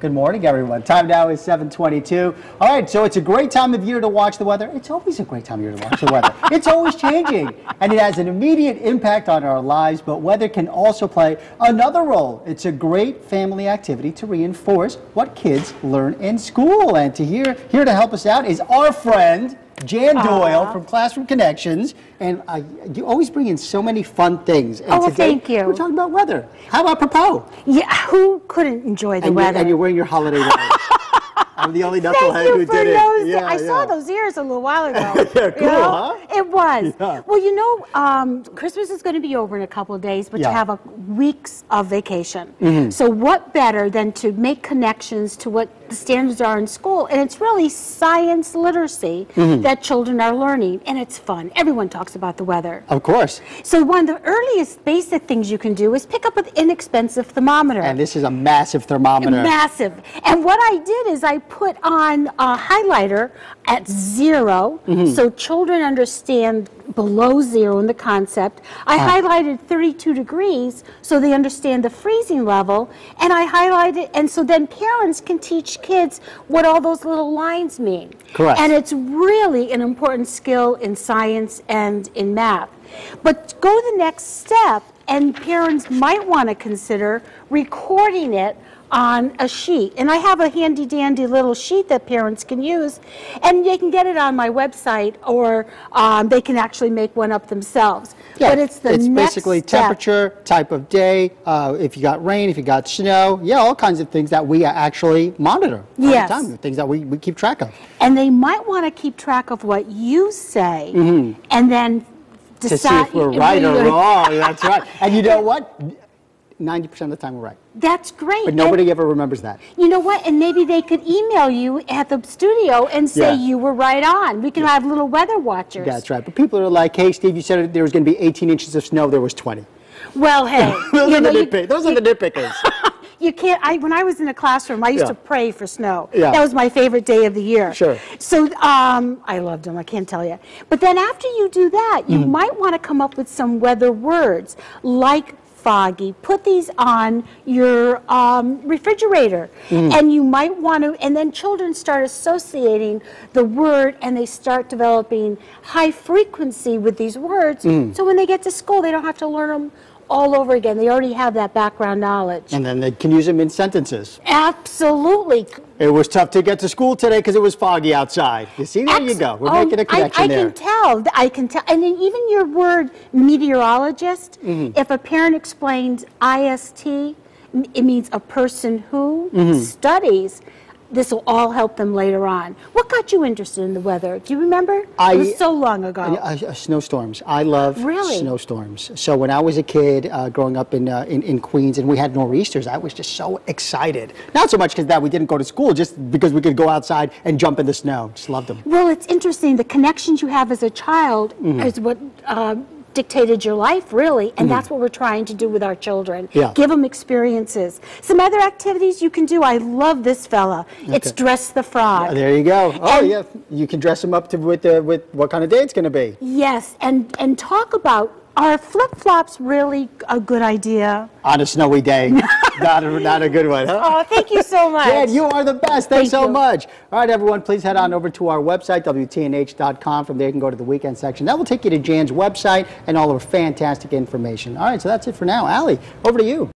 Good morning, everyone. Time now is 7:22. All right, so it's a great time of year to watch the weather. It's always a great time of year to watch the weather. It's always changing, and it has an immediate impact on our lives, but weather can also play another role. It's a great family activity to reinforce what kids learn in school. And here to help us out is our friend, Jan Doyle from Classroom Connections, and you always bring in so many fun things. And today, thank you. We're talking about weather. How about apropos? Yeah, who couldn't enjoy the weather? And you're wearing your holiday weather. I'm the only knucklehead who did it. Yeah, I saw those ears a little while ago. They're cool, huh? It was. Yeah. Well, you know, Christmas is going to be over in a couple of days, but you have weeks of vacation. So what better than to make connections to what the standards are in school? And it's really science literacy that children are learning, and it's fun. Everyone talks about the weather. Of course. So one of the earliest basic things you can do is pick up an inexpensive thermometer. And this is a massive thermometer. Massive. And what I did is I put on a highlighter at 0 so children understand below 0 in the concept. I highlighted 32 degrees so they understand the freezing level, and I highlighted, and so then parents can teach kids what all those little lines mean. Correct. And it's really an important skill in science and in math. But go the next step, and parents might want to consider recording it on a sheet. And I have a handy dandy little sheet that parents can use, and they can get it on my website, or they can actually make one up themselves. Yeah, but it's basically step. temperature, type of day, if you got rain, if you got snow, all kinds of things that we actually monitor all the time, things that we keep track of. And they might want to keep track of what you say, and then decide to see if we're right or wrong. That's right. And you know what? 90% of the time we're right. That's great. But nobody ever remembers that. You know what? And maybe they could email you at the studio and say you were right on. We can have little weather watchers. That's right. But people are like, hey, Steve, you said there was going to be 18 inches of snow. There was 20. Well, hey. Those are the nitpickers. You can't. When I was in a classroom, I used to pray for snow. Yeah. That was my favorite day of the year. Sure. So I loved them. I can't tell you. But then after you do that, you might want to come up with some weather words like foggy. Put these on your refrigerator, and you might want to. And then children start associating the word, and they start developing high frequency with these words. So when they get to school, they don't have to learn them all over again. They already have that background knowledge. And then they can use them in sentences. Absolutely. It was tough to get to school today because it was foggy outside. You see, there you go. We're making a connection there. I can tell. And then even your word meteorologist, if a parent explains IST, it means a person who studies. This will all help them later on. What got you interested in the weather? Do you remember? It was so long ago. Snowstorms. I love snowstorms. So when I was a kid growing up in Queens and we had nor'easters, I was just so excited. Not so much because that we didn't go to school, just because we could go outside and jump in the snow. Just loved them. Well, it's interesting. The connections you have as a child is what dictated your life, really, and that's what we're trying to do with our children. Give them experiences. Some other activities you can do. I love this fella. It's Dress the Frog. There you go. Oh, you can dress them up with what kind of day it's going to be. Yes, and talk about, are flip-flops really a good idea? On a snowy day. not a good one, huh? Oh, thank you so much. Jan, you are the best. Thanks so much. All right, everyone, please head on over to our website, WTNH.com. From there, you can go to the weekend section. That will take you to Jan's website and all of her fantastic information. All right, so that's it for now. Allie, over to you.